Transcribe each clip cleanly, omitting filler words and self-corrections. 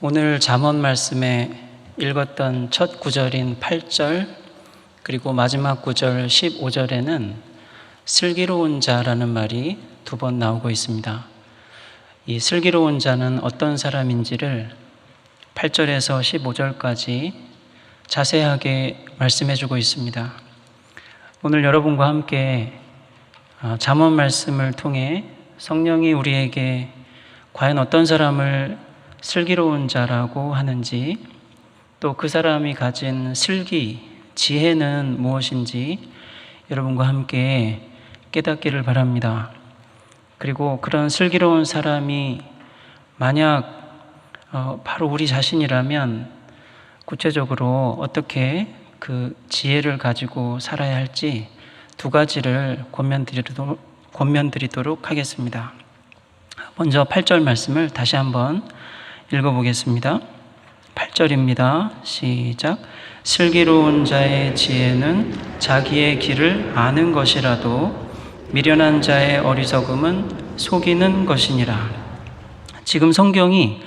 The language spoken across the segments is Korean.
오늘 잠언 말씀에 읽었던 첫 구절인 8절 그리고 마지막 구절 15절에는 슬기로운 자라는 말이 두 번 나오고 있습니다. 이 슬기로운 자는 어떤 사람인지를 8절에서 15절까지 자세하게 말씀해 주고 있습니다. 오늘 여러분과 함께 잠언 말씀을 통해 성령이 우리에게 과연 어떤 사람을 슬기로운 자라고 하는지, 또 그 사람이 가진 슬기, 지혜는 무엇인지 여러분과 함께 깨닫기를 바랍니다. 그리고 그런 슬기로운 사람이 만약 바로 우리 자신이라면 구체적으로 어떻게 그 지혜를 가지고 살아야 할지 두 가지를 권면드리도록 하겠습니다. 먼저 8절 말씀을 다시 한번 읽어보겠습니다. 8절입니다. 시작. 슬기로운 자의 지혜는 자기의 길을 아는 것이라도 미련한 자의 어리석음은 속이는 것이니라. 지금 성경이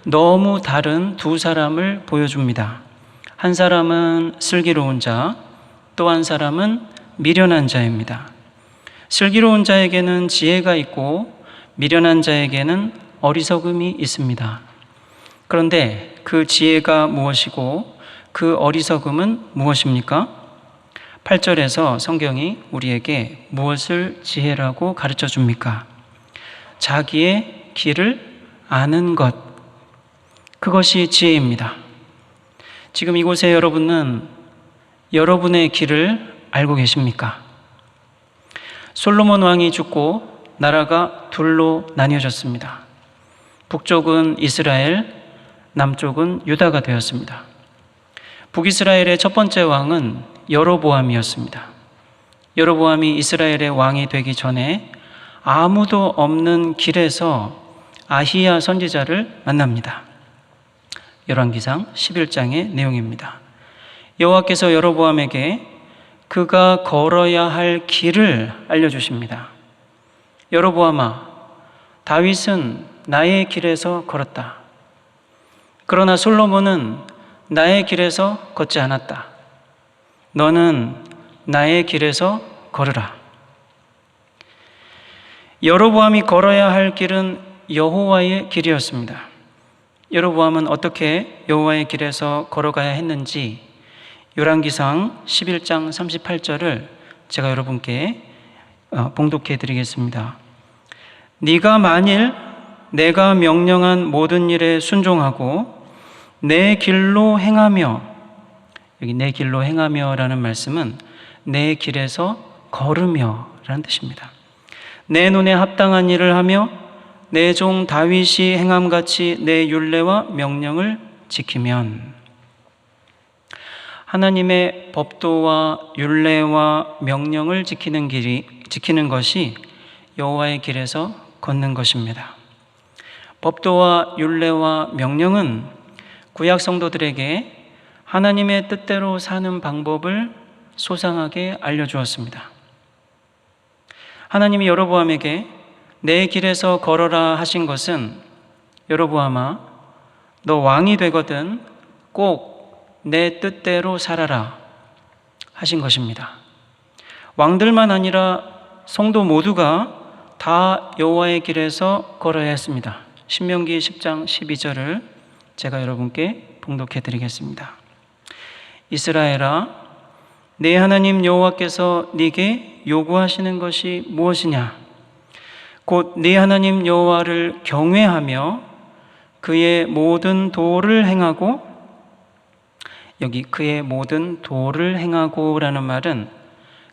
너무 다른 두 사람을 보여줍니다. 한 사람은 슬기로운 자, 또 한 사람은 미련한 자입니다. 슬기로운 자에게는 지혜가 있고 미련한 자에게는 어리석음이 있습니다. 그런데 그 지혜가 무엇이고 그 어리석음은 무엇입니까? 8절에서 성경이 우리에게 무엇을 지혜라고 가르쳐 줍니까? 자기의 길을 아는 것, 그것이 지혜입니다. 지금 이곳에 여러분은 여러분의 길을 알고 계십니까? 솔로몬 왕이 죽고 나라가 둘로 나뉘어졌습니다. 북쪽은 이스라엘, 남쪽은 유다가 되었습니다. 북이스라엘의 첫 번째 왕은 여로보암이었습니다. 여로보암이 이스라엘의 왕이 되기 전에 아무도 없는 길에서 아히야 선지자를 만납니다. 열왕기상 11장의 내용입니다. 여호와께서 여로보암에게 그가 걸어야 할 길을 알려주십니다. 여로보암아, 다윗은 나의 길에서 걸었다. 그러나 솔로몬은 나의 길에서 걷지 않았다. 너는 나의 길에서 걸으라. 여로보암이 걸어야 할 길은 여호와의 길이었습니다. 여로보암은 어떻게 여호와의 길에서 걸어가야 했는지 열왕기상 11장 38절을 제가 여러분께 봉독해 드리겠습니다. 네가 만일 내가 명령한 모든 일에 순종하고 내 길로 행하며, 여기 내 길로 행하며라는 말씀은 내 길에서 걸으며라는 뜻입니다. 내 눈에 합당한 일을 하며 내 종 다윗이 행함같이 내 율례와 명령을 지키면, 하나님의 법도와 율례와 명령을 지키는 것이 여호와의 길에서 걷는 것입니다. 법도와 율례와 명령은 구약 성도들에게 하나님의 뜻대로 사는 방법을 소상하게 알려주었습니다. 하나님이 여로보암에게 내 길에서 걸어라 하신 것은, 여로보암아, 너 왕이 되거든 꼭 내 뜻대로 살아라 하신 것입니다. 왕들만 아니라 성도 모두가 다 여호와의 길에서 걸어야 했습니다. 신명기 10장 12절을 제가 여러분께 봉독해 드리겠습니다. 이스라엘아, 네 하나님 여호와께서 네게 요구하시는 것이 무엇이냐? 곧 네 하나님 여호와를 경외하며 그의 모든 도를 행하고, 여기 그의 모든 도를 행하고 라는 말은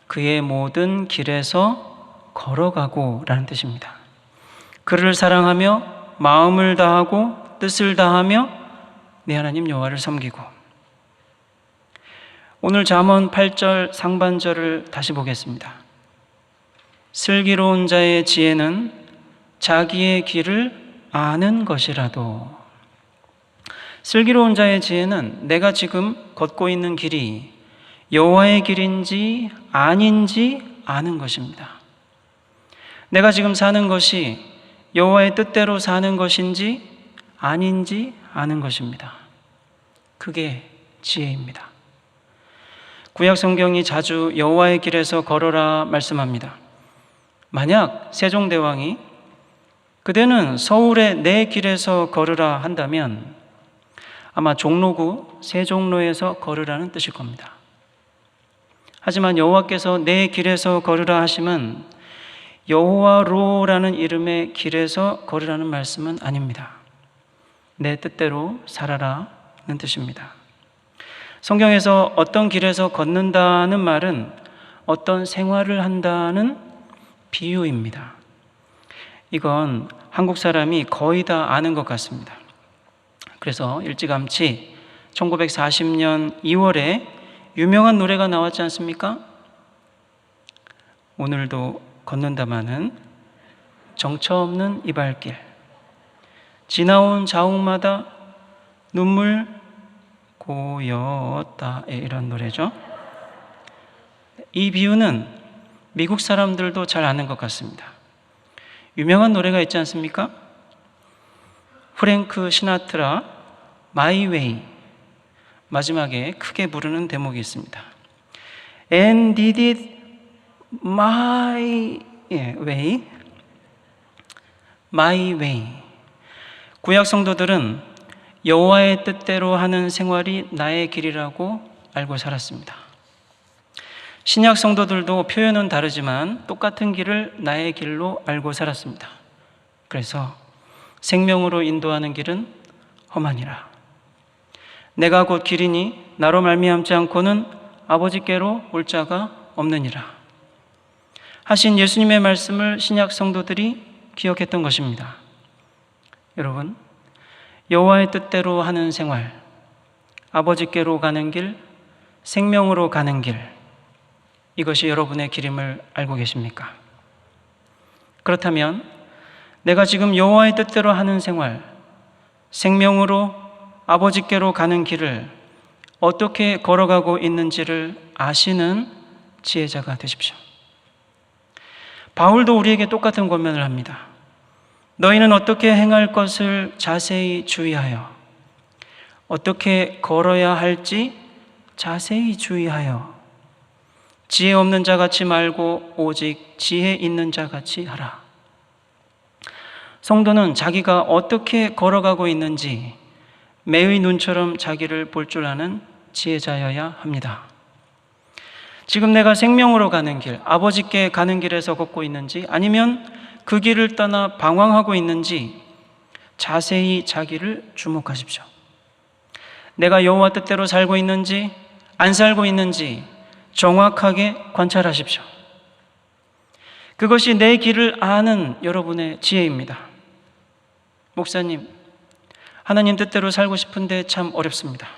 그의 모든 길에서 걸어가고 라는 뜻입니다. 그를 사랑하며 마음을 다하고 뜻을 다하며 네 하나님 여호와를 섬기고. 오늘 잠언 8절 상반절을 다시 보겠습니다. 슬기로운 자의 지혜는 자기의 길을 아는 것이라도. 슬기로운 자의 지혜는 내가 지금 걷고 있는 길이 여호와의 길인지 아닌지 아는 것입니다. 내가 지금 사는 것이 여호와의 뜻대로 사는 것인지 아닌지 아는 것입니다. 그게 지혜입니다. 구약 성경이 자주 여호와의 길에서 걸어라 말씀합니다. 만약 세종대왕이 그대는 서울의 내 길에서 걸으라 한다면 아마 종로구 세종로에서 걸으라는 뜻일 겁니다. 하지만 여호와께서 내 길에서 걸으라 하시면 여호와로라는 이름의 길에서 걸으라는 말씀은 아닙니다. 내 뜻대로 살아라는 뜻입니다. 성경에서 어떤 길에서 걷는다는 말은 어떤 생활을 한다는 비유입니다. 이건 한국 사람이 거의 다 아는 것 같습니다. 그래서 일찌감치 1940년 2월에 유명한 노래가 나왔지 않습니까? 오늘도 걷는다마는 정처 없는 이 발길, 지나온 자욱마다 눈물 고였다, 이런 노래죠. 이 비유는 미국 사람들도 잘 아는 것 같습니다. 유명한 노래가 있지 않습니까? 프랭크 시나트라 My Way, 마지막에 크게 부르는 대목이 있습니다. And did it my way? My way. 구약 성도들은 여호와의 뜻대로 하는 생활이 나의 길이라고 알고 살았습니다. 신약 성도들도 표현은 다르지만 똑같은 길을 나의 길로 알고 살았습니다. 그래서 생명으로 인도하는 길은 험하니라. 내가 곧 길이니 나로 말미암지 않고는 아버지께로 올 자가 없느니라 하신 예수님의 말씀을 신약 성도들이 기억했던 것입니다. 여러분, 여호와의 뜻대로 하는 생활, 아버지께로 가는 길, 생명으로 가는 길, 이것이 여러분의 길임을 알고 계십니까? 그렇다면 내가 지금 여호와의 뜻대로 하는 생활, 생명으로 아버지께로 가는 길을 어떻게 걸어가고 있는지를 아시는 지혜자가 되십시오. 바울도 우리에게 똑같은 권면을 합니다. 너희는 어떻게 행할 것을 자세히 주의하여, 어떻게 걸어야 할지 자세히 주의하여 지혜 없는 자같이 말고 오직 지혜 있는 자같이 하라. 성도는 자기가 어떻게 걸어가고 있는지 매의 눈처럼 자기를 볼 줄 아는 지혜자여야 합니다. 지금 내가 생명으로 가는 길, 아버지께 가는 길에서 걷고 있는지 아니면 그 길을 떠나 방황하고 있는지 자세히 자기를 주목하십시오. 내가 여호와 뜻대로 살고 있는지 안 살고 있는지 정확하게 관찰하십시오. 그것이 내 길을 아는 여러분의 지혜입니다. 목사님, 하나님 뜻대로 살고 싶은데 참 어렵습니다.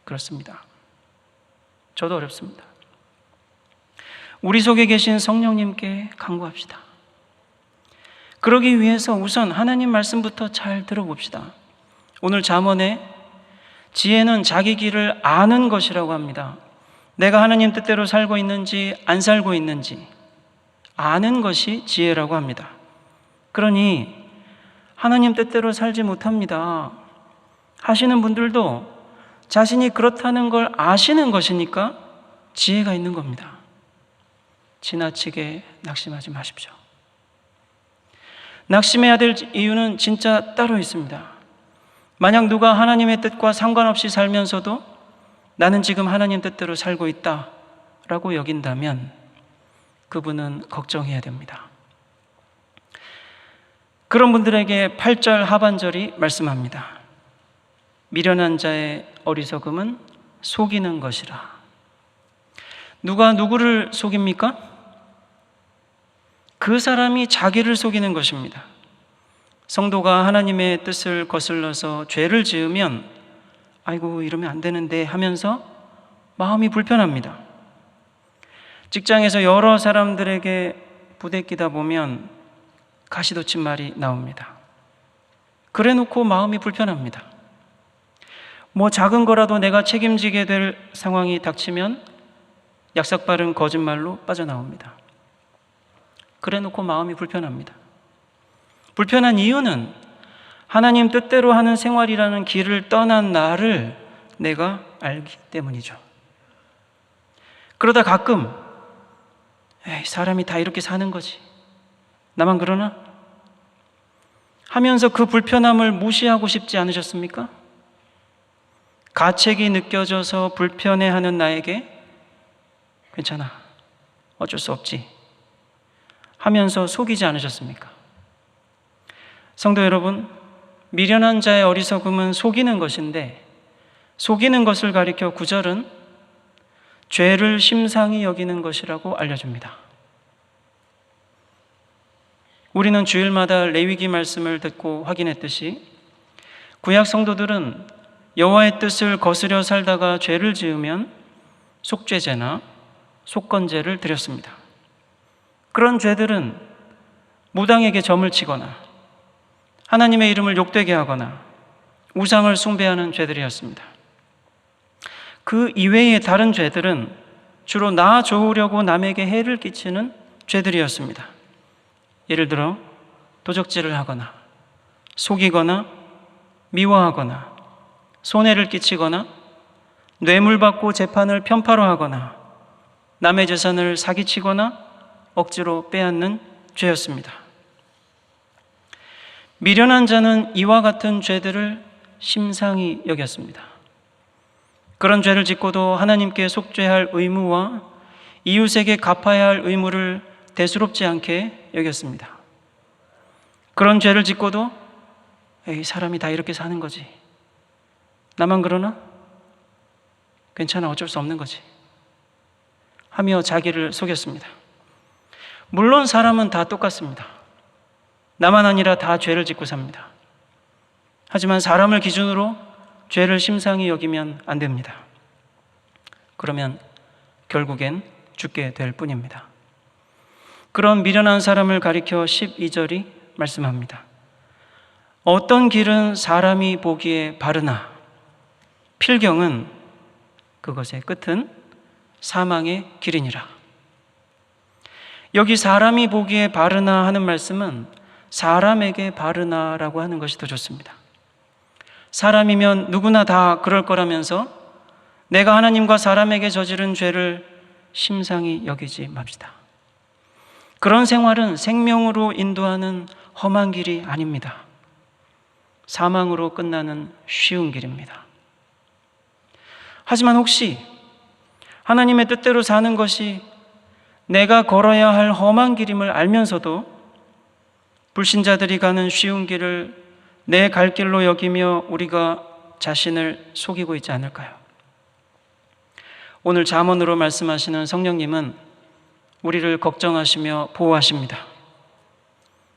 그렇습니다. 저도 어렵습니다. 우리 속에 계신 성령님께 간구합시다. 그러기 위해서 우선 하나님 말씀부터 잘 들어봅시다. 오늘 잠언에 지혜는 자기 길을 아는 것이라고 합니다. 내가 하나님 뜻대로 살고 있는지 안 살고 있는지 아는 것이 지혜라고 합니다. 그러니 하나님 뜻대로 살지 못합니다 하시는 분들도 자신이 그렇다는 걸 아시는 것이니까 지혜가 있는 겁니다. 지나치게 낙심하지 마십시오. 낙심해야 될 이유는 진짜 따로 있습니다. 만약 누가 하나님의 뜻과 상관없이 살면서도 나는 지금 하나님 뜻대로 살고 있다라고 여긴다면 그분은 걱정해야 됩니다. 그런 분들에게 8절 하반절이 말씀합니다. 미련한 자의 어리석음은 속이는 것이라. 누가 누구를 속입니까? 그 사람이 자기를 속이는 것입니다. 성도가 하나님의 뜻을 거슬러서 죄를 지으면 아이고 이러면 안 되는데 하면서 마음이 불편합니다. 직장에서 여러 사람들에게 부대끼다 보면 가시돋친 말이 나옵니다. 그래 놓고 마음이 불편합니다. 뭐 작은 거라도 내가 책임지게 될 상황이 닥치면 약삭빠른 거짓말로 빠져나옵니다. 그래 놓고 마음이 불편합니다. 불편한 이유는 하나님 뜻대로 하는 생활이라는 길을 떠난 나를 내가 알기 때문이죠. 그러다 가끔 에이, 사람이 다 이렇게 사는 거지, 나만 그러나? 하면서 그 불편함을 무시하고 싶지 않으셨습니까? 가책이 느껴져서 불편해하는 나에게 괜찮아, 어쩔 수 없지 하면서 속이지 않으셨습니까? 성도 여러분, 미련한 자의 어리석음은 속이는 것인데, 속이는 것을 가리켜 구절은 죄를 심상히 여기는 것이라고 알려줍니다. 우리는 주일마다 레위기 말씀을 듣고 확인했듯이 구약 성도들은 여호와의 뜻을 거스려 살다가 죄를 지으면 속죄제나 속건제를 드렸습니다. 그런 죄들은 무당에게 점을 치거나 하나님의 이름을 욕되게 하거나 우상을 숭배하는 죄들이었습니다. 그 이외의 다른 죄들은 주로 나 좋으려고 남에게 해를 끼치는 죄들이었습니다. 예를 들어 도적질을 하거나 속이거나 미워하거나 손해를 끼치거나 뇌물받고 재판을 편파로 하거나 남의 재산을 사기치거나 억지로 빼앗는 죄였습니다. 미련한 자는 이와 같은 죄들을 심상히 여겼습니다. 그런 죄를 짓고도 하나님께 속죄할 의무와 이웃에게 갚아야 할 의무를 대수롭지 않게 여겼습니다. 그런 죄를 짓고도 에이, 사람이 다 이렇게 사는 거지, 나만 그러나? 괜찮아, 어쩔 수 없는 거지 하며 자기를 속였습니다. 물론 사람은 다 똑같습니다. 나만 아니라 다 죄를 짓고 삽니다. 하지만 사람을 기준으로 죄를 심상히 여기면 안 됩니다. 그러면 결국엔 죽게 될 뿐입니다. 그런 미련한 사람을 가리켜 12절이 말씀합니다. 어떤 길은 사람이 보기에 바르나 필경은 그것의 끝은 사망의 길이니라. 여기 사람이 보기에 바르나 하는 말씀은 사람에게 바르나라고 하는 것이 더 좋습니다. 사람이면 누구나 다 그럴 거라면서 내가 하나님과 사람에게 저지른 죄를 심상히 여기지 맙시다. 그런 생활은 생명으로 인도하는 험한 길이 아닙니다. 사망으로 끝나는 쉬운 길입니다. 하지만 혹시 하나님의 뜻대로 사는 것이 내가 걸어야 할 험한 길임을 알면서도 불신자들이 가는 쉬운 길을 내 갈 길로 여기며 우리가 자신을 속이고 있지 않을까요? 오늘 잠언으로 말씀하시는 성령님은 우리를 걱정하시며 보호하십니다.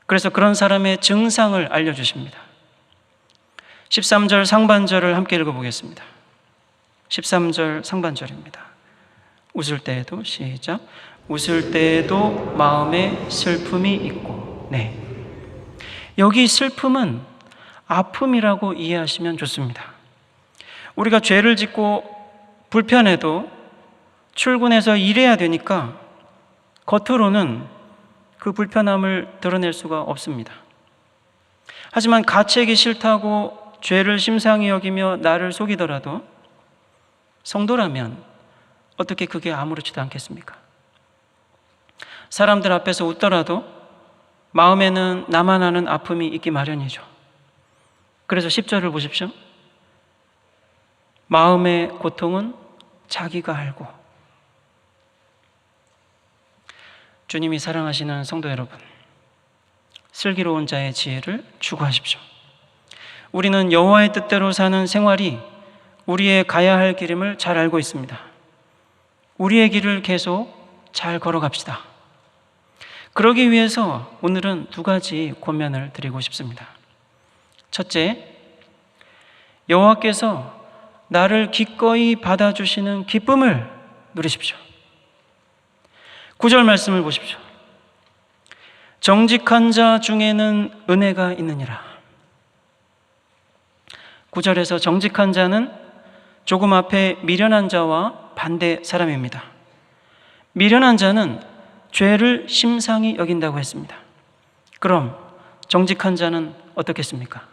그래서 그런 사람의 증상을 알려주십니다. 13절 상반절을 함께 읽어보겠습니다. 13절 상반절입니다. 웃을 때에도 시작. 웃을 때에도 마음에 슬픔이 있고. 네. 여기 슬픔은 아픔이라고 이해하시면 좋습니다. 우리가 죄를 짓고 불편해도 출근해서 일해야 되니까 겉으로는 그 불편함을 드러낼 수가 없습니다. 하지만 가책이 싫다고 죄를 심상히 여기며 나를 속이더라도 성도라면 어떻게 그게 아무렇지도 않겠습니까? 사람들 앞에서 웃더라도 마음에는 나만 아는 아픔이 있기 마련이죠. 그래서 10절을 보십시오. 마음의 고통은 자기가 알고. 주님이 사랑하시는 성도 여러분, 슬기로운 자의 지혜를 추구하십시오. 우리는 여호와의 뜻대로 사는 생활이 우리의 가야 할 길임을 잘 알고 있습니다. 우리의 길을 계속 잘 걸어갑시다. 그러기 위해서 오늘은 두 가지 권면을 드리고 싶습니다. 첫째, 여호와께서 나를 기꺼이 받아주시는 기쁨을 누리십시오. 9절 말씀을 보십시오. 정직한 자 중에는 은혜가 있느니라. 9절에서 정직한 자는 조금 앞에 미련한 자와 반대 사람입니다. 미련한 자는 죄를 심상히 여긴다고 했습니다. 그럼 정직한 자는 어떻겠습니까?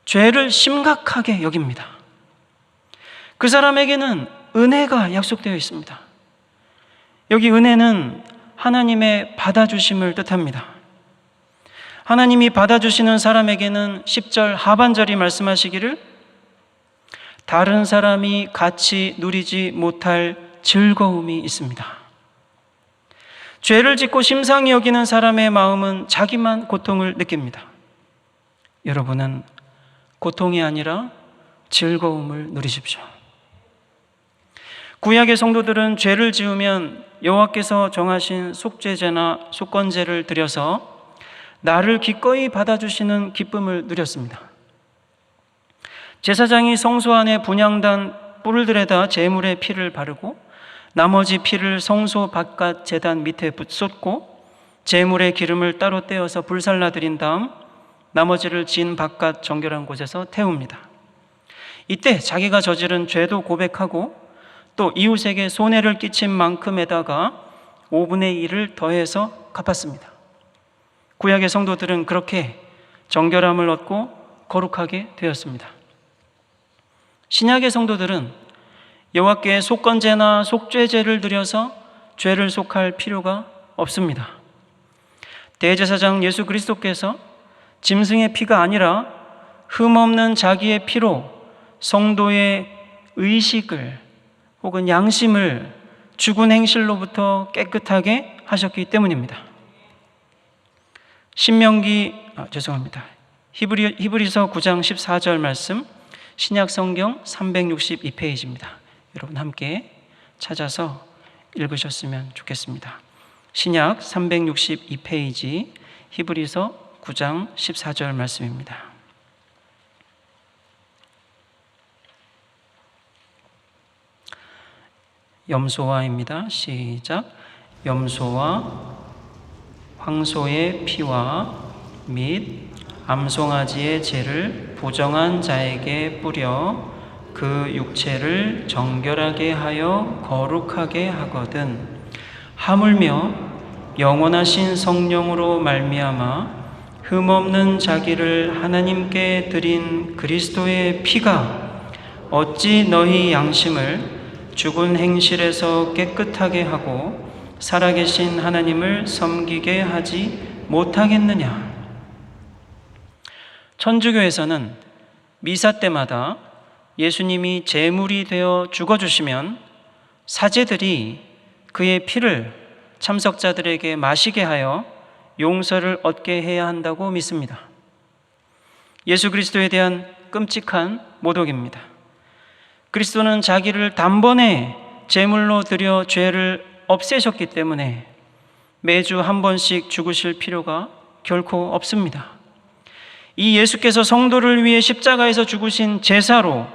죄를 심각하게 여깁니다. 그 사람에게는 은혜가 약속되어 있습니다. 여기 은혜는 하나님의 받아주심을 뜻합니다. 하나님이 받아주시는 사람에게는 10절 하반절이 말씀하시기를 다른 사람이 같이 누리지 못할 즐거움이 있습니다. 죄를 짓고 심상히 여기는 사람의 마음은 자기만 고통을 느낍니다. 여러분은 고통이 아니라 즐거움을 누리십시오. 구약의 성도들은 죄를 지으면 여호와께서 정하신 속죄제나 속건제를 드려서 나를 기꺼이 받아주시는 기쁨을 누렸습니다. 제사장이 성소 안에 분향단 뿔들에다 제물의 피를 바르고 나머지 피를 성소 바깥 제단 밑에 쏟고 제물의 기름을 따로 떼어서 불살라 드린 다음 나머지를 진 바깥 정결한 곳에서 태웁니다. 이때 자기가 저지른 죄도 고백하고 또 이웃에게 손해를 끼친 만큼에다가 5분의 1을 더해서 갚았습니다. 구약의 성도들은 그렇게 정결함을 얻고 거룩하게 되었습니다. 신약의 성도들은 여호와께 속건제나 속죄제를 드려서 죄를 속할 필요가 없습니다. 대제사장 예수 그리스도께서 짐승의 피가 아니라 흠없는 자기의 피로 성도의 의식을 혹은 양심을 죽은 행실로부터 깨끗하게 하셨기 때문입니다. 히브리서 9장 14절 말씀, 신약 성경 362페이지입니다. 여러분 함께 찾아서 읽으셨으면 좋겠습니다. 신약 362페이지 히브리서 9장 14절 말씀입니다. 염소와입니다. 시작. 염소와 황소의 피와 및 암송아지의 죄를 부정한 자에게 뿌려 그 육체를 정결하게 하여 거룩하게 하거든 하물며 영원하신 성령으로 말미암아 흠없는 자기를 하나님께 드린 그리스도의 피가 어찌 너희 양심을 죽은 행실에서 깨끗하게 하고 살아계신 하나님을 섬기게 하지 못하겠느냐. 천주교에서는 미사 때마다 예수님이 제물이 되어 죽어주시면 사제들이 그의 피를 참석자들에게 마시게 하여 용서를 얻게 해야 한다고 믿습니다. 예수 그리스도에 대한 끔찍한 모독입니다. 그리스도는 자기를 단번에 제물로 드려 죄를 없애셨기 때문에 매주 한 번씩 죽으실 필요가 결코 없습니다. 이 예수께서 성도를 위해 십자가에서 죽으신 제사로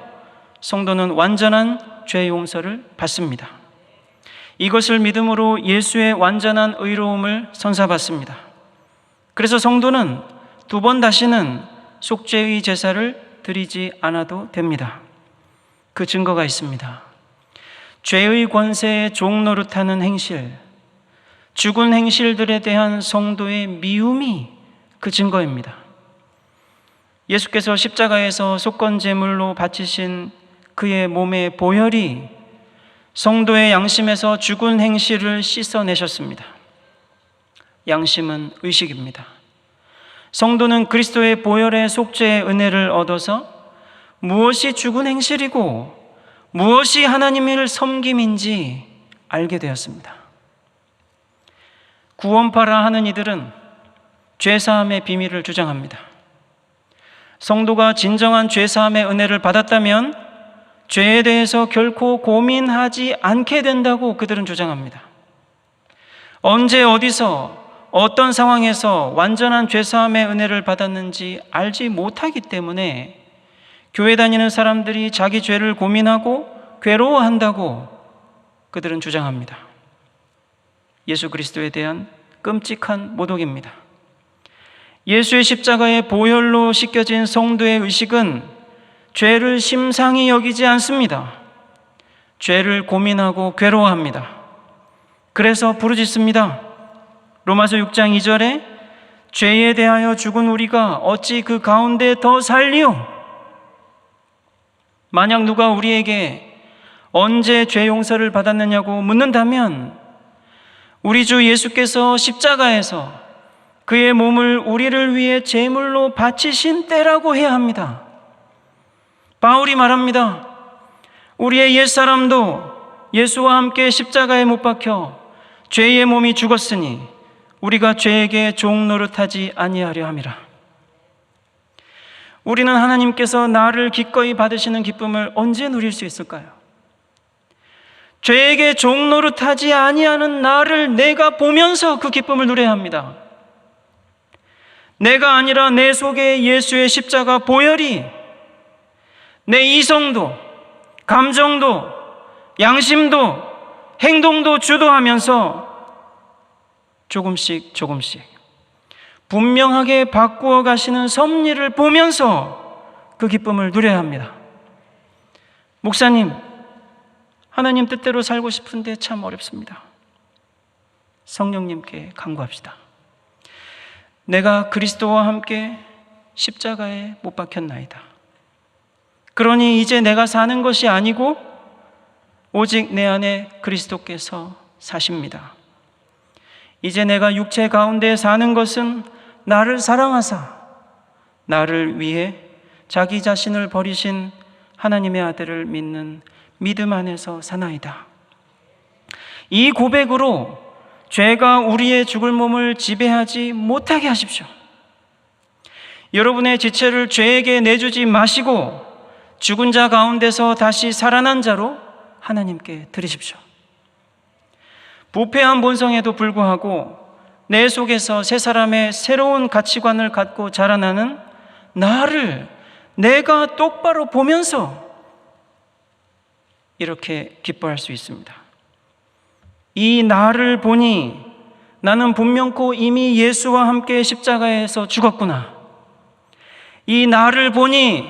성도는 완전한 죄 용서를 받습니다. 이것을 믿음으로 예수의 완전한 의로움을 선사받습니다. 그래서 성도는 두 번 다시는 속죄의 제사를 드리지 않아도 됩니다. 그 증거가 있습니다. 죄의 권세에 종노릇하는 행실, 죽은 행실들에 대한 성도의 미움이 그 증거입니다. 예수께서 십자가에서 속건제물로 바치신 그의 몸의 보혈이 성도의 양심에서 죽은 행실을 씻어내셨습니다. 양심은 의식입니다. 성도는 그리스도의 보혈의 속죄의 은혜를 얻어서 무엇이 죽은 행실이고 무엇이 하나님을 섬김인지 알게 되었습니다. 구원파라 하는 이들은 죄사함의 비밀을 주장합니다. 성도가 진정한 죄사함의 은혜를 받았다면 죄에 대해서 결코 고민하지 않게 된다고 그들은 주장합니다. 언제 어디서 어떤 상황에서 완전한 죄사함의 은혜를 받았는지 알지 못하기 때문에 교회 다니는 사람들이 자기 죄를 고민하고 괴로워한다고 그들은 주장합니다. 예수 그리스도에 대한 끔찍한 모독입니다. 예수의 십자가의 보혈로 씻겨진 성도의 의식은 죄를 심상히 여기지 않습니다. 죄를 고민하고 괴로워합니다. 그래서 부르짖습니다. 로마서 6장 2절에 죄에 대하여 죽은 우리가 어찌 그 가운데 더 살리오? 만약 누가 우리에게 언제 죄 용서를 받았느냐고 묻는다면 우리 주 예수께서 십자가에서 그의 몸을 우리를 위해 제물로 바치신 때라고 해야 합니다. 바울이 말합니다. 우리의 옛사람도 예수와 함께 십자가에 못 박혀 죄의 몸이 죽었으니 우리가 죄에게 종 노릇하지 아니하려 함이라. 우리는 하나님께서 나를 기꺼이 받으시는 기쁨을 언제 누릴 수 있을까요? 죄에게 종 노릇하지 아니하는 나를 내가 보면서 그 기쁨을 누려야 합니다. 내가 아니라 내 속에 예수의 십자가 보혈이 내 이성도, 감정도, 양심도, 행동도 주도하면서 조금씩 분명하게 바꾸어 가시는 섭리를 보면서 그 기쁨을 누려야 합니다. 목사님, 하나님 뜻대로 살고 싶은데 참 어렵습니다. 성령님께 간구합시다. 내가 그리스도와 함께 십자가에 못 박혔나이다. 그러니 이제 내가 사는 것이 아니고 오직 내 안에 그리스도께서 사십니다. 이제 내가 육체 가운데 사는 것은 나를 사랑하사 나를 위해 자기 자신을 버리신 하나님의 아들을 믿는 믿음 안에서 사나이다. 이 고백으로 죄가 우리의 죽을 몸을 지배하지 못하게 하십시오. 여러분의 지체를 죄에게 내주지 마시고 죽은 자 가운데서 다시 살아난 자로 하나님께 드리십시오. 부패한 본성에도 불구하고 내 속에서 새 사람의 새로운 가치관을 갖고 자라나는 나를 내가 똑바로 보면서 이렇게 기뻐할 수 있습니다. 이 나를 보니 나는 분명코 이미 예수와 함께 십자가에서 죽었구나. 이 나를 보니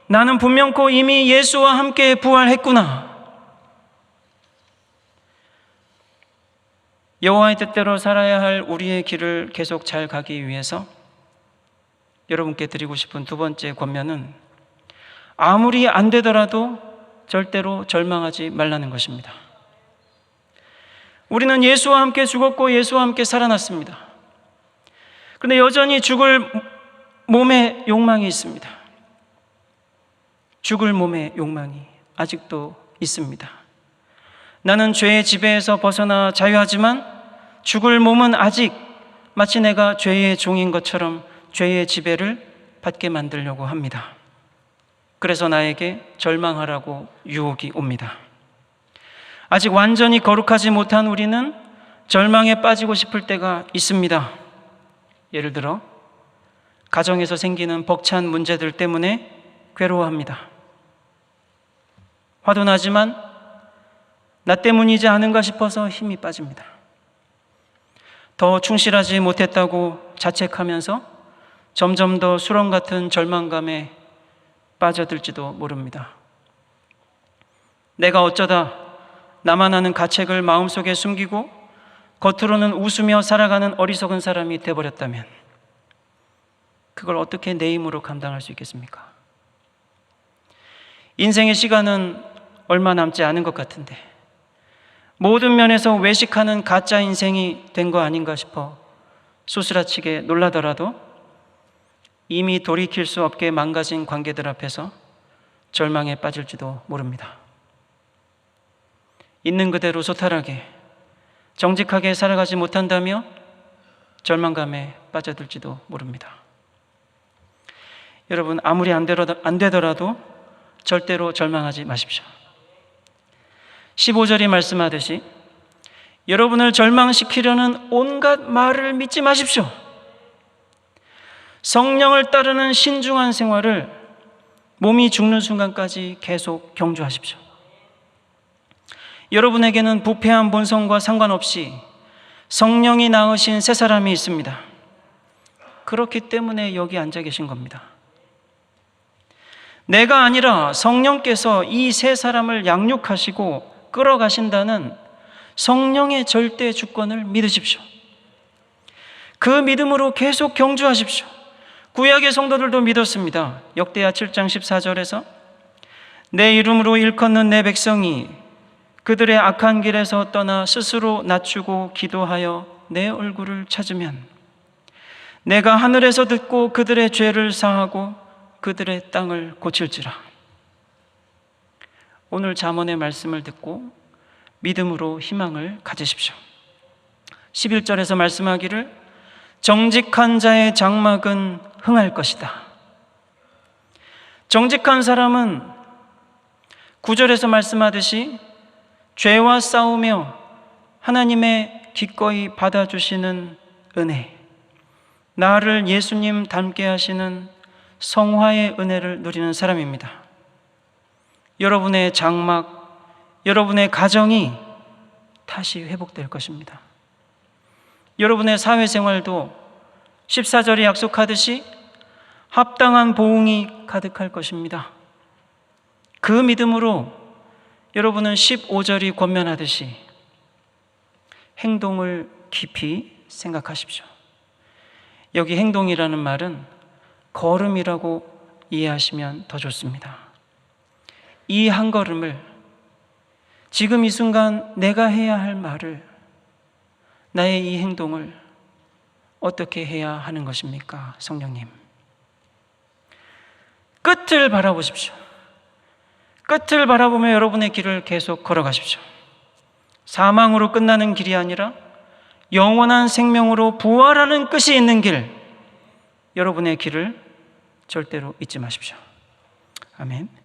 나는 분명코 이미 예수와 함께 부활했구나. 여호와의 뜻대로 살아야 할 우리의 길을 계속 잘 가기 위해서 여러분께 드리고 싶은 두 번째 권면은 아무리 안 되더라도 절대로 절망하지 말라는 것입니다. 우리는 예수와 함께 죽었고 예수와 함께 살아났습니다. 그런데 여전히 죽을 몸의 욕망이 있습니다. 죽을 몸의 욕망이 아직도 있습니다. 나는 죄의 지배에서 벗어나 자유하지만 죽을 몸은 아직 마치 내가 죄의 종인 것처럼 죄의 지배를 받게 만들려고 합니다. 그래서 나에게 절망하라고 유혹이 옵니다. 아직 완전히 거룩하지 못한 우리는 절망에 빠지고 싶을 때가 있습니다. 예를 들어 가정에서 생기는 벅찬 문제들 때문에 괴로워합니다. 화도 나지만 나 때문이지 않은가 싶어서 힘이 빠집니다. 더 충실하지 못했다고 자책하면서 점점 더 수렁 같은 절망감에 빠져들지도 모릅니다. 내가 어쩌다 나만 아는 가책을 마음속에 숨기고 겉으로는 웃으며 살아가는 어리석은 사람이 되어버렸다면 그걸 어떻게 내 힘으로 감당할 수 있겠습니까? 인생의 시간은 얼마 남지 않은 것 같은데 모든 면에서 외식하는 가짜 인생이 된 거 아닌가 싶어 소스라치게 놀라더라도 이미 돌이킬 수 없게 망가진 관계들 앞에서 절망에 빠질지도 모릅니다. 있는 그대로 소탈하게 정직하게 살아가지 못한다며 절망감에 빠져들지도 모릅니다. 여러분, 아무리 안 되더라도 절대로 절망하지 마십시오. 15절이 말씀하듯이 여러분을 절망시키려는 온갖 말을 믿지 마십시오. 성령을 따르는 신중한 생활을 몸이 죽는 순간까지 계속 경주하십시오. 여러분에게는 부패한 본성과 상관없이 성령이 낳으신 새 사람이 있습니다. 그렇기 때문에 여기 앉아 계신 겁니다. 내가 아니라 성령께서 이 새 사람을 양육하시고 끌어가신다는 성령의 절대 주권을 믿으십시오. 그 믿음으로 계속 경주하십시오. 구약의 성도들도 믿었습니다. 역대하 7장 14절에서 내 이름으로 일컫는 내 백성이 그들의 악한 길에서 떠나 스스로 낮추고 기도하여 내 얼굴을 찾으면 내가 하늘에서 듣고 그들의 죄를 사하고 그들의 땅을 고칠지라. 오늘 잠언의 말씀을 듣고 믿음으로 희망을 가지십시오. 11절에서 말씀하기를 정직한 자의 장막은 흥할 것이다. 정직한 사람은 9절에서 말씀하듯이 죄와 싸우며 하나님의 기꺼이 받아주시는 은혜, 나를 예수님 닮게 하시는 성화의 은혜를 누리는 사람입니다. 여러분의 장막, 여러분의 가정이 다시 회복될 것입니다. 여러분의 사회생활도 14절이 약속하듯이 합당한 보응이 가득할 것입니다. 그 믿음으로 여러분은 15절이 권면하듯이 행동을 깊이 생각하십시오. 여기 행동이라는 말은 걸음이라고 이해하시면 더 좋습니다. 이 한 걸음을, 지금 이 순간 내가 해야 할 말을, 나의 이 행동을 어떻게 해야 하는 것입니까? 성령님, 끝을 바라보십시오. 끝을 바라보며 여러분의 길을 계속 걸어가십시오. 사망으로 끝나는 길이 아니라 영원한 생명으로 부활하는 끝이 있는 길, 여러분의 길을 절대로 잊지 마십시오. 아멘.